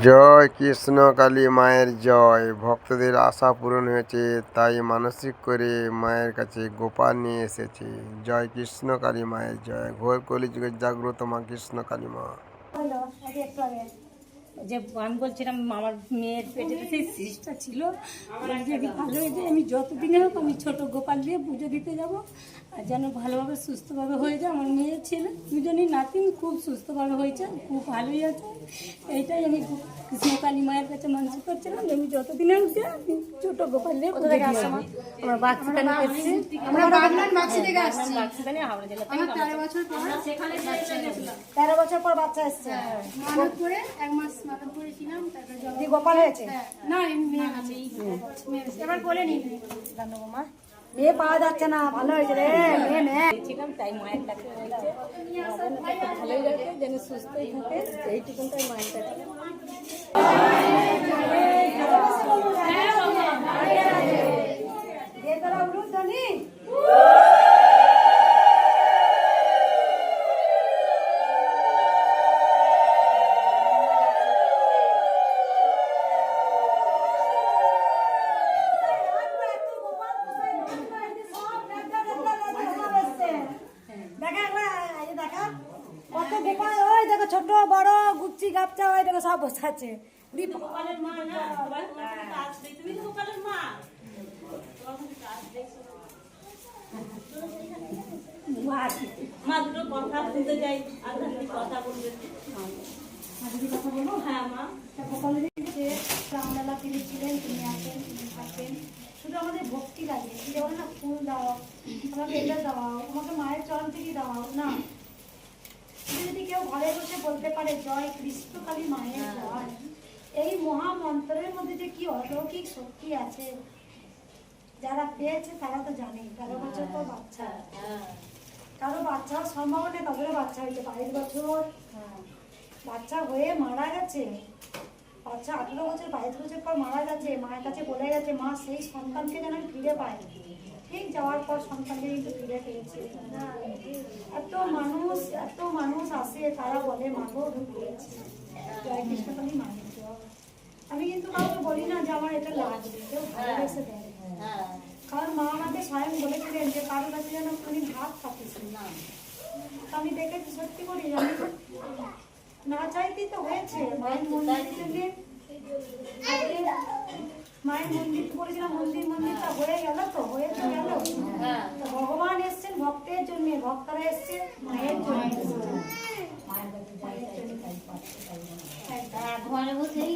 জয় কৃষ্ণ কালী মায়ের জয়। ভক্তদের আশা পূরণ হয়েছে, তাই মানসিক করে মায়ের কাছে গোপাল নিয়ে এসেছে। জয় কৃষ্ণ কালী মায়ের জয়। ঘোর কলিযুগের জাগ্রত মা কৃষ্ণ কালী মা। যে আমি বলছিলাম আমার মেয়ের পেটে সেই সিস্টটা ছিল, যদি ভালো হয়ে যায় আমি যতদিনে হোক আমি ছোটো গোপাল দিয়ে পুজো দিতে যাব, আর যেন ভালোভাবে সুস্থভাবে হয়ে যায়। আমার মেয়ের ছেলে দুজনই নাতিন খুব সুস্থভাবে হয়েছে, খুব ভালোই আছে। এইটাই আমি কৃষ্ণকালী মায়ের কাছে মানসিক করছিলাম যে আমি যতদিনে উঠে আমি ছোটো গোপাল দিয়ে পুজো দিয়ে আসবো। আমরা বাক্সিখানে এসেছি, আমরা বাক্সি থেকে আসছি, বাক্সিখানে হাওড়া জেলা থেকে। 13 বছর পর বাচ্চা এসছে, মানত করে 1 মাস মানত করেছিলাম, তারপরে গোপাল হয়েছে। না মেয়ে আছে, এবার বলে নি মা মেয়ে পাওয়া যাচ্ছে না, ভালো হয়েছে রে মেয়ে মেয়ে ছিলাম, তাই মায়ের কাছে হয়েছে। ভালোই যাচ্ছে, যেন সুস্থই থাকে, এইটুকুনটাই মায়ের কাছে। কত গোপাল, ওই দেখো ছোট বড় গুচ্ছি গাপচা, ওই দেখো সব বসাচ্ছে। মা দুটো কথা বলতে যাই, আধ্যাত্মিক কথা বলবে। কথা বলো। হ্যাঁ মা, গোপালের যে রামলালা তিনি ছিলেন, তিনি আসেন, তিনি থাকেন। শুধু আমাদের ভক্তি লাগে, যেমন না ফুল দাও, আমাকে এটা দাও, আমাকে মায়ের চরণ থেকে দাও না। যদি কেউ ঘরে বসে বলতে পারে জয় কৃষ্ণকালী মায়ের জয়, এই মহামন্ত্রের মধ্যে যে কি অলৌকিক শক্তি আছে, যারা পেয়েছে তারা তো জানে। 13 বছর পর বাচ্চা, কারো বাচ্চা হওয়ার সম্ভাবনা নেই, তাদেরও বাচ্চা হয়েছে। 22 বছর বাচ্চা হয়ে মারা গেছে, বাচ্চা 18 বছর 22 বছর পর মারা গেছে। মায়ের কাছে বলে গেছে মা সেই সন্তানকে যেন আমি ফিরে পাই। ঠিক যাওয়ার পর সন্তানকে কিন্তু ফিরে পেয়েছে। এত মানুষ আসে, তারা বলে মাগো পেয়েছে, জয় কৃষ্ণকালী মায়ের জয়। আমি কিন্তু কাউকে বলি না যে আমার এটা লাগবে, কেউ ভালোবেসে দেয়। কারণ মা আমাকে স্বয়ং বলেছিলেন যে কারোর কাছে যেন আপনি হাত পাঠিয়েছেন না। আমি দেখেছি, সত্যি করি, আমি না চাইতেই তো হয়েছে। মায়ের মন্দিরের জন্য মায়ের মন্দির করেছিলাম, মন্দিরটা হয়ে গেল, তো হয়ে তো গেল। ভগবান এসছেন ভক্তের জন্য, ভক্তরা এসছে মায়ের জন্য। ঘরে বসেই